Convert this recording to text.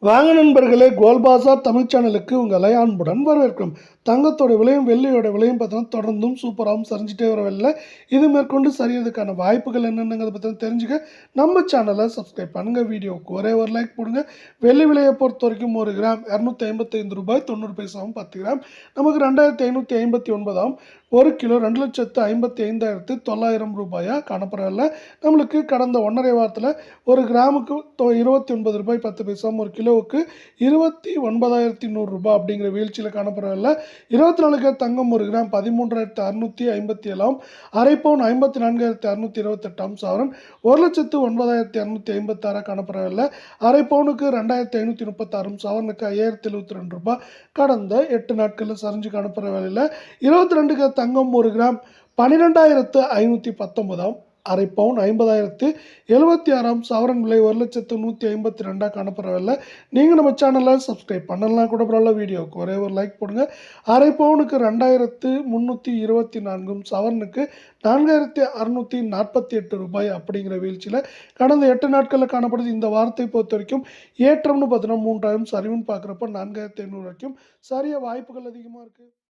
வாங்க நண்பர்களே, கோல்பாசா தமிழ் சேனலுக்கு உங்களை அன்புடன் வரவேற்கிறோம். தங்கத்தோட விலையும் வெள்ளியோட விலையும் பார்த்தீங்கன்னா தொடர்ந்தும் சூப்பராகவும் சரிஞ்சிட்டே வர வேளையில இது மேற்கொண்டு சரியறதுக்கான வாய்ப்புகள் என்னென்னங்கிறத பற்றி தெரிஞ்சுக்க நம்ம சேனலை சப்ஸ்கிரைப் பண்ணுங்க. வீடியோவுக்கு ஒரே ஒரு லைக் போடுங்க. வெள்ளி விலையை பொறுத்த வரைக்கும் 1 கிராம் ₹255 90 பைசாவும் 10 கிராம் நமக்கு 2559 1 கிலோ 2,55,900 காணப்படவில்லை. நம்மளுக்கு கடந்த 1.5 வாரத்தில் 1 கிராமுக்கு ₹29.10 1 கிலோவுக்கு ₹29,100 அப்படிங்கிற வீழ்ச்சியில் காணப்படவில்லை. 24 கேரட் தங்கம் 1 கிராம் 13,657 அரை பவுன் 54,628 சவரன் 1,09,256 காணப்படவில்லை. அரை பவுனுக்கு 2,536 சவரனுக்கு ₹5,072 கடந்த 8 நாட்களில் சரிஞ்சு காணப்படவில்லை. 22 கேரட் தங்கம் 1 கிராம் 12,519 அரை பவுன் 50,076 சவரன் விலை 1,152 காணப்படவில்லை. நீங்கள் நம்ம சேனலை சப்ஸ்கிரைப் பண்ணலாம் கூட பரவாயில்ல. வீடியோவுக்கு ஒரே ஒரு லைக் போடுங்க. அரை பவுனுக்கு 2,324 சவரனுக்கு ₹4,648 அப்படிங்கிற வீழ்ச்சியில் கடந்த 8 நாட்களில் காணப்படுது. இந்த வாரத்தை பொறுத்த வரைக்கும் ஏற்றம்னு பார்த்தீங்கன்னா 3,000 சரிவுன்னு பார்க்குறப்ப 4,500 வரைக்கும் சரிய வாய்ப்புகள் அதிகமாக இருக்குது.